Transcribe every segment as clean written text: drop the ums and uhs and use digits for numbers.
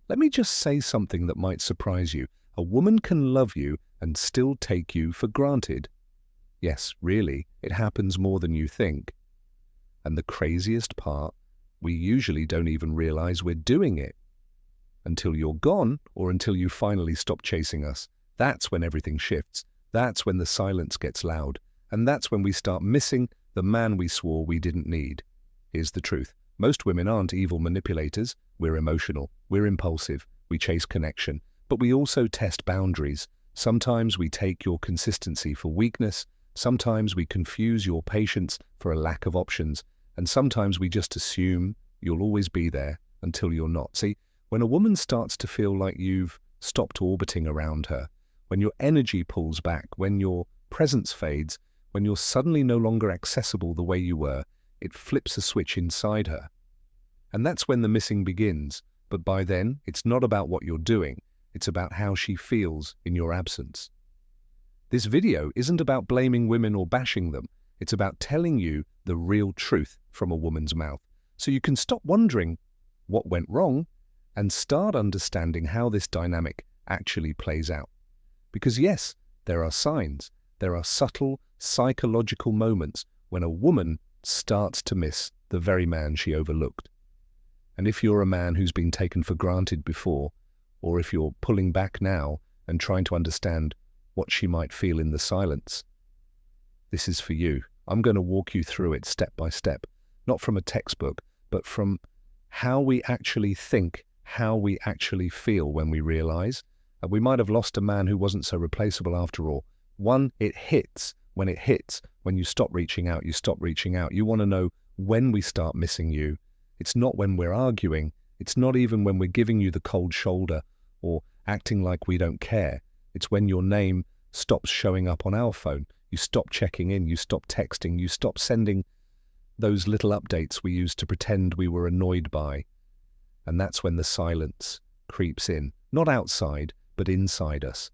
Let me just say something that might surprise you. A woman can love you and still take you for granted. Yes, really, it happens more than you think. And the craziest part, we usually don't even realize we're doing it. Until you're gone, or until you finally stop chasing us. That's when everything shifts. That's when the silence gets loud. And that's when we start missing the man we swore we didn't need. Here's the truth. Most women aren't evil manipulators. We're emotional. We're impulsive. We chase connection. But we also test boundaries. Sometimes we take your consistency for weakness. Sometimes we confuse your patience for a lack of options. And sometimes we just assume you'll always be there until you're not. See, when a woman starts to feel like you've stopped orbiting around her, when your energy pulls back, when your presence fades, when you're suddenly no longer accessible the way you were, it flips a switch inside her. And that's when the missing begins. But by then, it's not about what you're doing. It's about how she feels in your absence. This video isn't about blaming women or bashing them. It's about telling you the real truth from a woman's mouth. So you can stop wondering what went wrong and start understanding how this dynamic actually plays out. Because yes, there are signs. There are subtle psychological moments when a woman starts to miss the very man she overlooked. And if you're a man who's been taken for granted before, or if you're pulling back now and trying to understand what she might feel in the silence, this is for you. I'm going to walk you through it step by step, not from a textbook, but from how we actually think, how we actually feel when we realize that we might have lost a man who wasn't so replaceable after all. One, it hits. When it hits, when you stop reaching out, you stop reaching out. You want to know when we start missing you. It's not when we're arguing. It's not even when we're giving you the cold shoulder or acting like we don't care. It's when your name stops showing up on our phone. You stop checking in, you stop texting, you stop sending those little updates we used to pretend we were annoyed by. And that's when the silence creeps in, not outside, but inside us.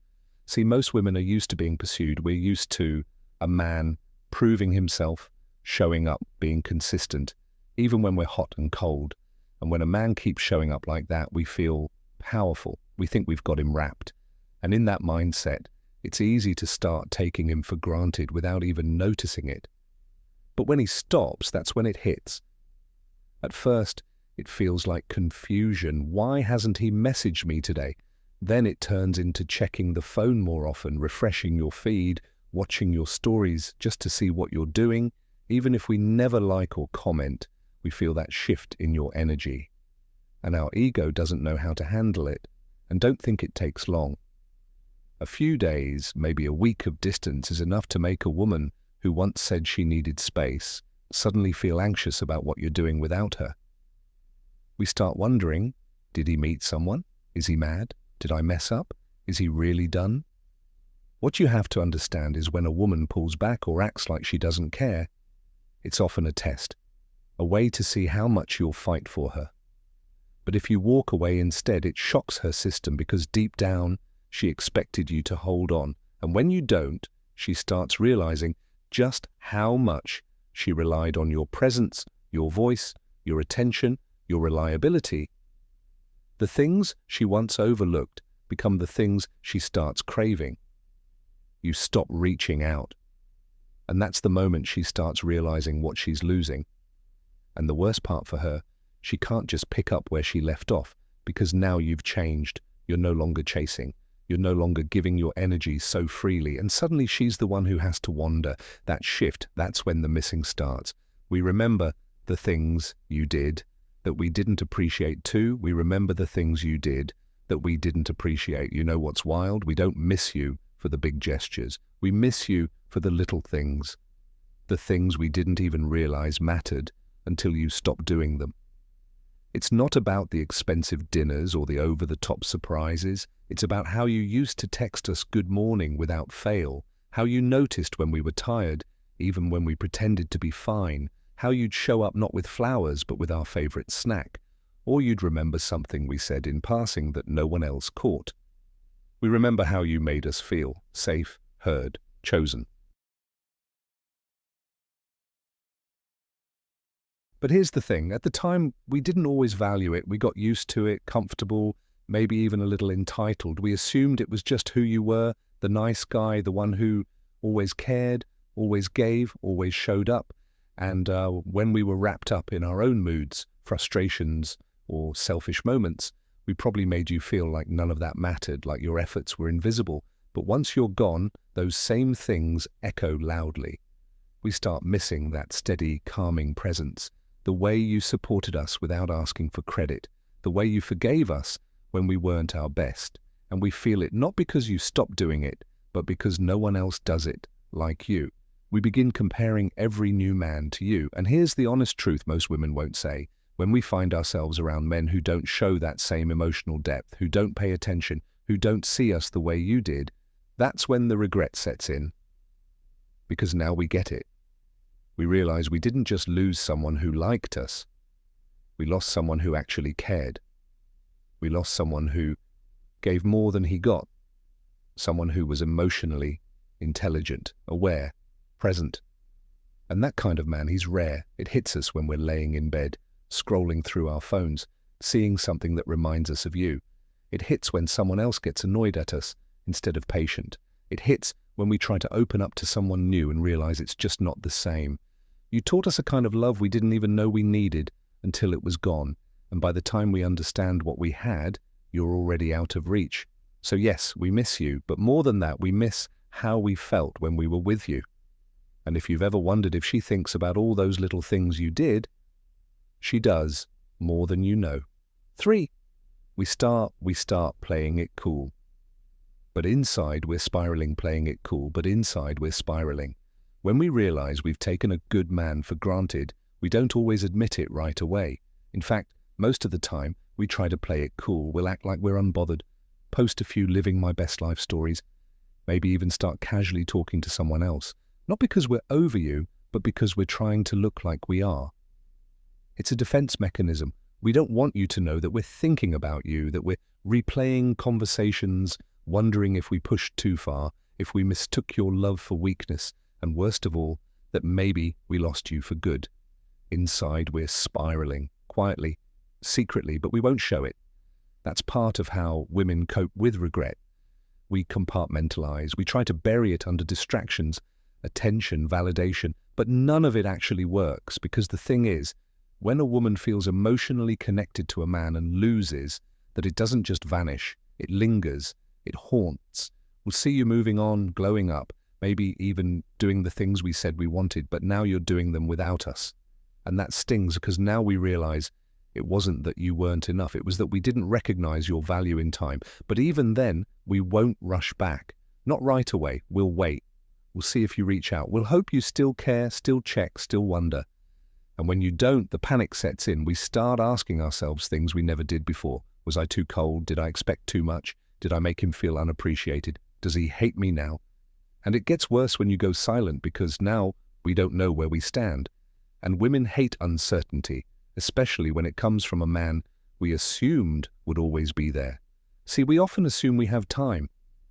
See, most women are used to being pursued. We're used to a man proving himself, showing up, being consistent, even when we're hot and cold. And when a man keeps showing up like that, we feel powerful. We think we've got him wrapped. And in that mindset, it's easy to start taking him for granted without even noticing it. But when he stops, that's when it hits. At first, it feels like confusion. Why hasn't he messaged me today? Then it turns into checking the phone more often, refreshing your feed, watching your stories just to see what you're doing. Even if we never like or comment, we feel that shift in your energy. And our ego doesn't know how to handle it, and don't think it takes long. A few days, maybe a week of distance is enough to make a woman who once said she needed space suddenly feel anxious about what you're doing without her. We start wondering, did he meet someone? Is he mad? Did I mess up? Is he really done? What you have to understand is when a woman pulls back or acts like she doesn't care, it's often a test, a way to see how much you'll fight for her. But if you walk away instead, it shocks her system because deep down, she expected you to hold on. And when you don't, she starts realizing just how much she relied on your presence, your voice, your attention, your reliability. The things she once overlooked become the things she starts craving. You stop reaching out. And that's the moment she starts realizing what she's losing. And the worst part for her, she can't just pick up where she left off because now you've changed. You're no longer chasing. You're no longer giving your energy so freely. And suddenly she's the one who has to wander. That shift, that's when the missing starts. We remember the things you did that we didn't appreciate too. We remember the things you did that we didn't appreciate. You know what's wild? We don't miss you for the big gestures. We miss you for the little things. The things we didn't even realize mattered until you stopped doing them. It's not about the expensive dinners or the over-the-top surprises. It's about how you used to text us good morning without fail, how you noticed when we were tired, even when we pretended to be fine, how you'd show up not with flowers but with our favorite snack, or you'd remember something we said in passing that no one else caught. We remember how you made us feel safe, heard, chosen. But here's the thing, at the time, we didn't always value it. We got used to it, comfortable, maybe even a little entitled. We assumed it was just who you were, the nice guy, the one who always cared, always gave, always showed up. And when we were wrapped up in our own moods, frustrations, or selfish moments, we probably made you feel like none of that mattered, like your efforts were invisible. But once you're gone, those same things echo loudly. We start missing that steady, calming presence, the way you supported us without asking for credit, the way you forgave us when we weren't our best. And we feel it not because you stopped doing it, but because no one else does it like you. We begin comparing every new man to you. And here's the honest truth most women won't say. When we find ourselves around men who don't show that same emotional depth, who don't pay attention, who don't see us the way you did, that's when the regret sets in. Because now we get it. We realize we didn't just lose someone who liked us. We lost someone who actually cared. We lost someone who gave more than he got. Someone who was emotionally intelligent, aware, present. And that kind of man, he's rare. It hits us when we're laying in bed, scrolling through our phones, seeing something that reminds us of you. It hits when someone else gets annoyed at us instead of patient. It hits when we try to open up to someone new and realize it's just not the same. You taught us a kind of love we didn't even know we needed until it was gone. And by the time we understand what we had, you're already out of reach. So yes, we miss you, but more than that, we miss how we felt when we were with you. And if you've ever wondered if she thinks about all those little things you did, she does, more than you know. 3. We start playing it cool. But inside we're spiraling, playing it cool, but inside we're spiraling. When we realize we've taken a good man for granted, we don't always admit it right away. In fact, most of the time, we try to play it cool. We'll act like we're unbothered, post a few living my best life stories, maybe even start casually talking to someone else. Not because we're over you, but because we're trying to look like we are. It's a defense mechanism. We don't want you to know that we're thinking about you, that we're replaying conversations, wondering if we pushed too far, if we mistook your love for weakness, and worst of all, that maybe we lost you for good. Inside we're spiraling, quietly, secretly, but we won't show it. That's part of how women cope with regret. We compartmentalize, we try to bury it under distractions, attention, validation, but none of it actually works, because the thing is, when a woman feels emotionally connected to a man and loses, that it doesn't just vanish, it lingers, it haunts. We'll see you moving on, glowing up, maybe even doing the things we said we wanted, but now you're doing them without us. And that stings, because now we realize it wasn't that you weren't enough, it was that we didn't recognize your value in time. But even then, we won't rush back. Not right away, we'll wait. We'll see if you reach out. We'll hope you still care, still check, still wonder. And when you don't, the panic sets in. We start asking ourselves things we never did before. Was I too cold? Did I expect too much? Did I make him feel unappreciated? Does he hate me now? And it gets worse when you go silent, because now we don't know where we stand. And women hate uncertainty, especially when it comes from a man we assumed would always be there. See, we often assume we have time,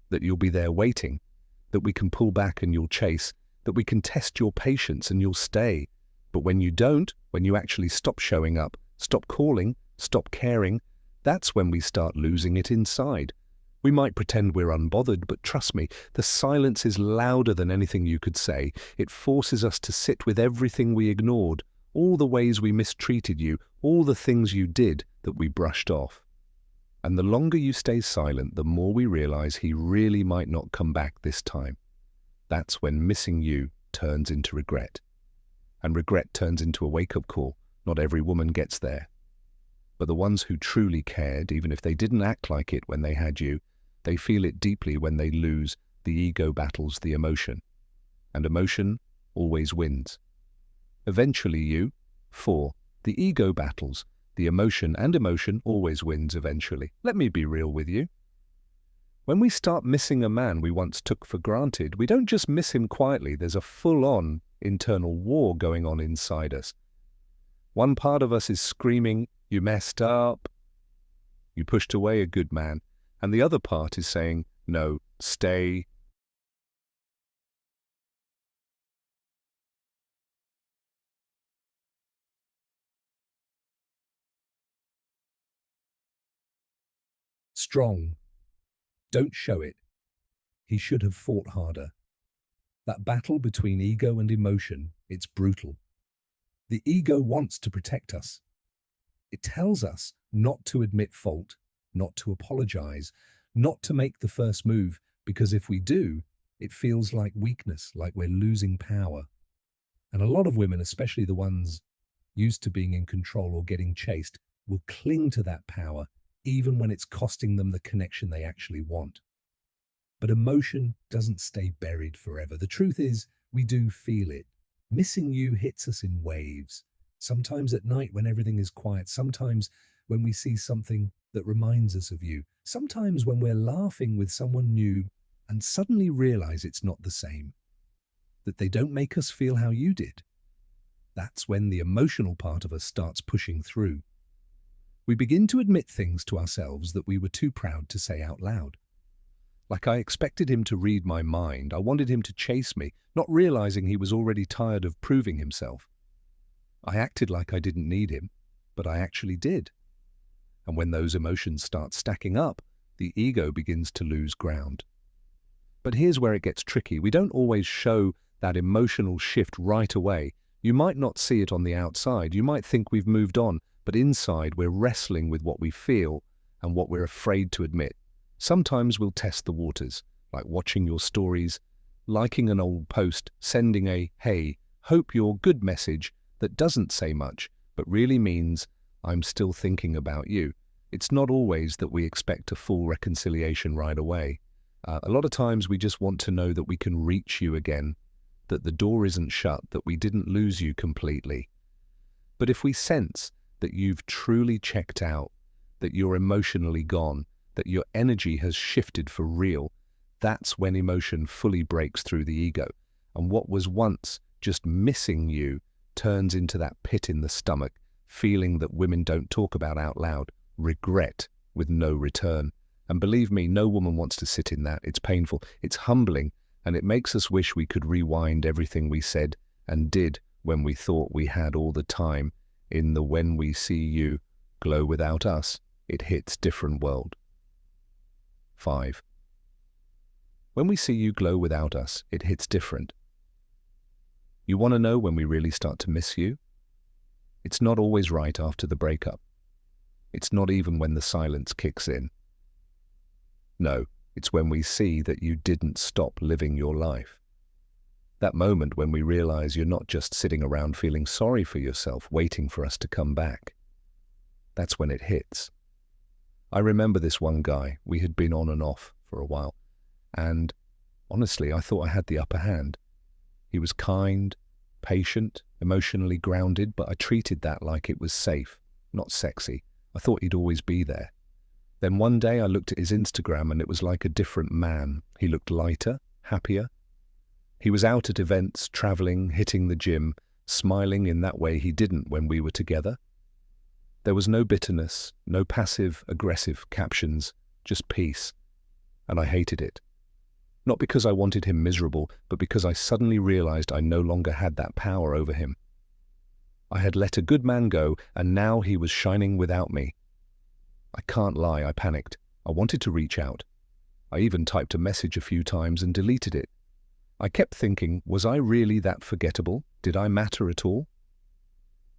that you'll be there waiting, that we can pull back and you'll chase, that we can test your patience and you'll stay. But when you don't, when you actually stop showing up, stop calling, stop caring, that's when we start losing it inside. We might pretend we're unbothered, but trust me, the silence is louder than anything you could say. It forces us to sit with everything we ignored, all the ways we mistreated you, all the things you did that we brushed off. And the longer you stay silent, the more we realize he really might not come back this time. That's when missing you turns into regret. And regret turns into a wake-up call. Not every woman gets there. But the ones who truly cared, even if they didn't act like it when they had you, they feel it deeply when they lose. The ego battles the emotion. And emotion always wins. Eventually 4. The ego battles the emotion, and emotion always wins eventually. Let me be real with you. When we start missing a man we once took for granted, we don't just miss him quietly. There's a full-on internal war going on inside us. One part of us is screaming, "You messed up. You pushed away a good man." And the other part is saying, "No, stay, Strong. Don't show it. He should have fought harder. That battle between ego and emotion, it's brutal. The ego wants to protect us. It tells us not to admit fault, not to apologize, not to make the first move, because if we do, it feels like weakness, like we're losing power. And a lot of women, especially the ones used to being in control or getting chased, will cling to that power even when it's costing them the connection they actually want. But emotion doesn't stay buried forever. The truth is, we do feel it. Missing you hits us in waves. Sometimes at night when everything is quiet, sometimes when we see something that reminds us of you, sometimes when we're laughing with someone new and suddenly realize it's not the same, that they don't make us feel how you did. That's when the emotional part of us starts pushing through. We begin to admit things to ourselves that we were too proud to say out loud. Like I expected him to read my mind, I wanted him to chase me, not realizing he was already tired of proving himself. I acted like I didn't need him, but I actually did. And when those emotions start stacking up, the ego begins to lose ground. But here's where it gets tricky. We don't always show that emotional shift right away. You might not see it on the outside. You might think we've moved on, but inside we're wrestling with what we feel and what we're afraid to admit. Sometimes we'll test the waters, like watching your stories, liking an old post, sending a, "Hey, hope you're good" message that doesn't say much, but really means, "I'm still thinking about you." It's not always that we expect a full reconciliation right away. A lot of times we just want to know that we can reach you again, that the door isn't shut, that we didn't lose you completely. But if we sense that you've truly checked out, that you're emotionally gone, that your energy has shifted for real, that's when emotion fully breaks through the ego. And what was once just missing you turns into that pit in the stomach, feeling that women don't talk about out loud, regret with no return. And believe me, no woman wants to sit in that. It's painful, it's humbling, and it makes us wish we could rewind everything we said and did when we thought we had all the time. In the "when we see you glow without us, it hits different world." 5. When we see you glow without us, it hits different. You want to know when we really start to miss you? It's not always right after the breakup. It's not even when the silence kicks in. No, it's when we see that you didn't stop living your life. That moment when we realize you're not just sitting around feeling sorry for yourself, waiting for us to come back. That's when it hits. I remember this one guy. We had been on and off for a while, and honestly, I thought I had the upper hand. He was kind, patient, emotionally grounded, but I treated that like it was safe, not sexy. I thought he'd always be there. Then one day I looked at his Instagram and it was like a different man. He looked lighter, happier. He was out at events, traveling, hitting the gym, smiling in that way he didn't when we were together. There was no bitterness, no passive-aggressive captions, just peace. And I hated it. Not because I wanted him miserable, but because I suddenly realized I no longer had that power over him. I had let a good man go, and now he was shining without me. I can't lie, I panicked. I wanted to reach out. I even typed a message a few times and deleted it. I kept thinking, was I really that forgettable? Did I matter at all?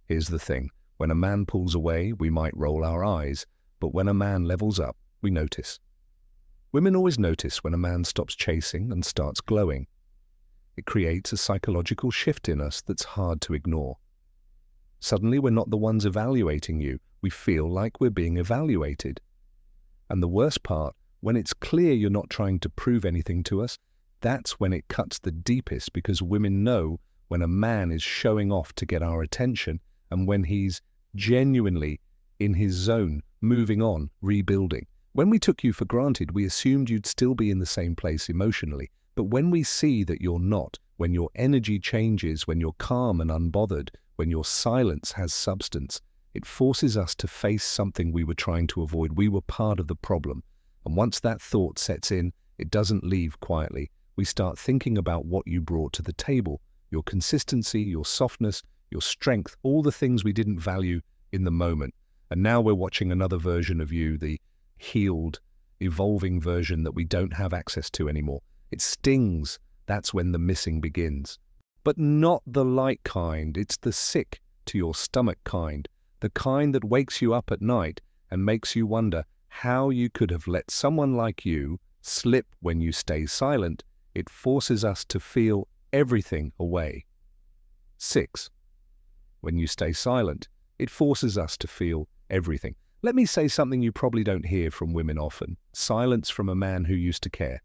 Here's the thing. When a man pulls away, we might roll our eyes, but when a man levels up, we notice. Women always notice when a man stops chasing and starts glowing. It creates a psychological shift in us that's hard to ignore. Suddenly we're not the ones evaluating you. We feel like we're being evaluated. And the worst part, when it's clear you're not trying to prove anything to us, that's when it cuts the deepest, because women know when a man is showing off to get our attention and when he's genuinely in his zone, moving on, rebuilding. When we took you for granted, we assumed you'd still be in the same place emotionally. But when we see that you're not, when your energy changes, when you're calm and unbothered, when your silence has substance, it forces us to face something we were trying to avoid. We were part of the problem. And once that thought sets in, it doesn't leave quietly. We start thinking about what you brought to the table, your consistency, your softness, your strength, all the things we didn't value in the moment. And now we're watching another version of you, the healed, evolving version that we don't have access to anymore. It stings. That's when the missing begins. But not the light kind. It's the sick to your stomach kind. The kind that wakes you up at night and makes you wonder how you could have let someone like you slip when you stay silent. It forces us to feel everything away. 6. When you stay silent, it forces us to feel everything. Let me say something you probably don't hear from women often. Silence from a man who used to care.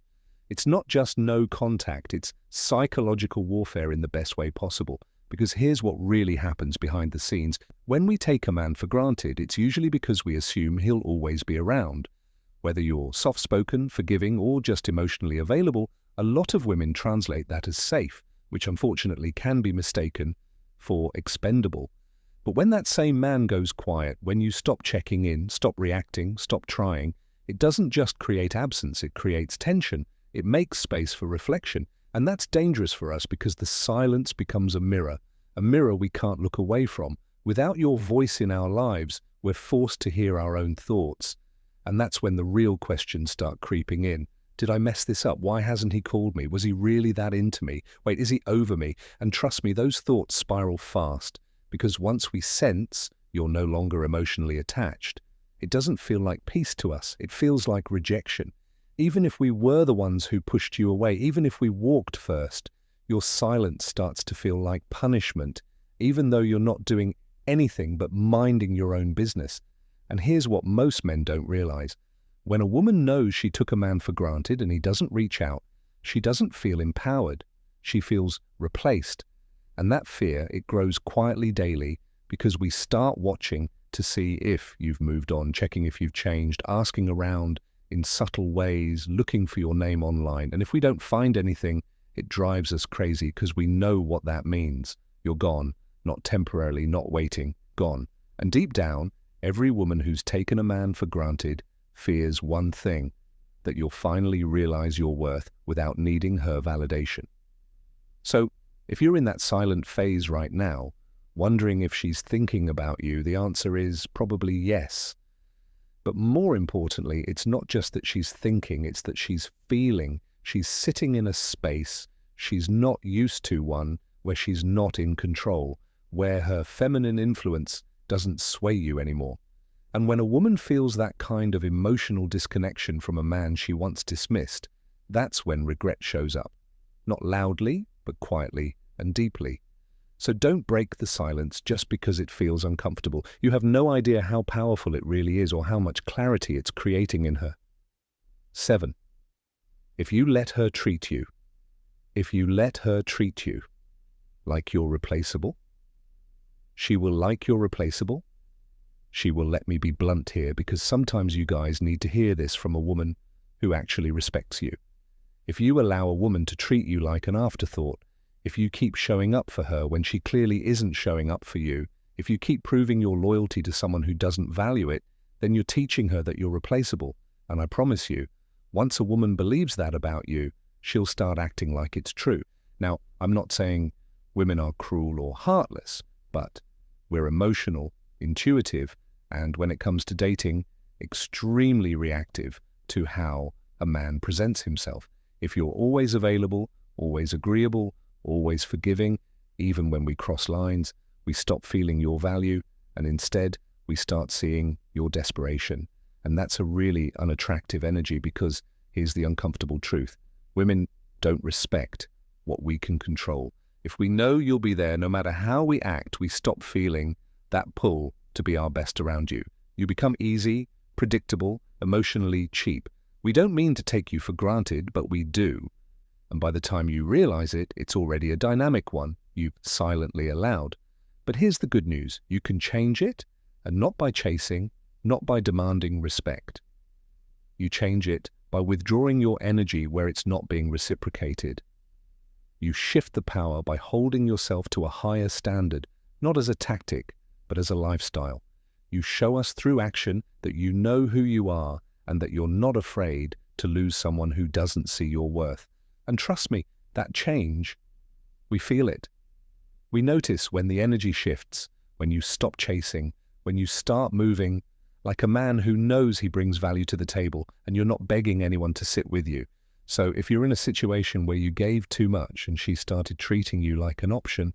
It's not just no contact, it's psychological warfare in the best way possible. Because here's what really happens behind the scenes. When we take a man for granted, it's usually because we assume he'll always be around. Whether you're soft-spoken, forgiving, or just emotionally available, a lot of women translate that as safe, which unfortunately can be mistaken for expendable. But when that same man goes quiet, when you stop checking in, stop reacting, stop trying, it doesn't just create absence, it creates tension. It makes space for reflection. And that's dangerous for us because the silence becomes a mirror we can't look away from. Without your voice in our lives, we're forced to hear our own thoughts. And that's when the real questions start creeping in. Did I mess this up? Why hasn't he called me? Was he really that into me? Wait, is he over me? And trust me, those thoughts spiral fast. Because once we sense you're no longer emotionally attached, it doesn't feel like peace to us. It feels like rejection. Even if we were the ones who pushed you away, even if we walked first, your silence starts to feel like punishment, even though you're not doing anything but minding your own business. And here's what most men don't realize. When a woman knows she took a man for granted and he doesn't reach out, she doesn't feel empowered. She feels replaced. And that fear, it grows quietly daily because we start watching to see if you've moved on, checking if you've changed, asking around in subtle ways, looking for your name online. And if we don't find anything, it drives us crazy because we know what that means. You're gone, not temporarily, not waiting, gone. And deep down, every woman who's taken a man for granted fears one thing, that you'll finally realize your worth without needing her validation. So, if you're in that silent phase right now, wondering if she's thinking about you, the answer is probably yes. But more importantly, it's not just that she's thinking, it's that she's feeling. She's sitting in a space she's not used to, one where she's not in control, where her feminine influence doesn't sway you anymore. And when a woman feels that kind of emotional disconnection from a man she once dismissed, that's when regret shows up. Not loudly, but quietly and deeply. So don't break the silence just because it feels uncomfortable. You have no idea how powerful it really is or how much clarity it's creating in her. 7. If you let her treat you like you're replaceable, she will like you're replaceable. She will let me be blunt here because sometimes you guys need to hear this from a woman who actually respects you. If you allow a woman to treat you like an afterthought, if you keep showing up for her when she clearly isn't showing up for you, if you keep proving your loyalty to someone who doesn't value it, then you're teaching her that you're replaceable. And I promise you, once a woman believes that about you, she'll start acting like it's true. Now, I'm not saying women are cruel or heartless, but we're emotional, intuitive, and when it comes to dating, extremely reactive to how a man presents himself. If you're always available, always agreeable, always forgiving, even when we cross lines, we stop feeling your value, and instead we start seeing your desperation. And that's a really unattractive energy because here's the uncomfortable truth. Women don't respect what we can control. If we know you'll be there no matter how we act, we stop feeling that pull to be our best around you. You become easy, predictable, emotionally cheap. We don't mean to take you for granted, but we do. And by the time you realize it, it's already a dynamic one you've silently allowed. But here's the good news. You can change it, and not by chasing, not by demanding respect. You change it by withdrawing your energy where it's not being reciprocated. You shift the power by holding yourself to a higher standard, not as a tactic, but as a lifestyle. You show us through action that you know who you are and that you're not afraid to lose someone who doesn't see your worth. And trust me, that change, we feel it. We notice when the energy shifts, when you stop chasing, when you start moving like a man who knows he brings value to the table and you're not begging anyone to sit with you. So if you're in a situation where you gave too much and she started treating you like an option,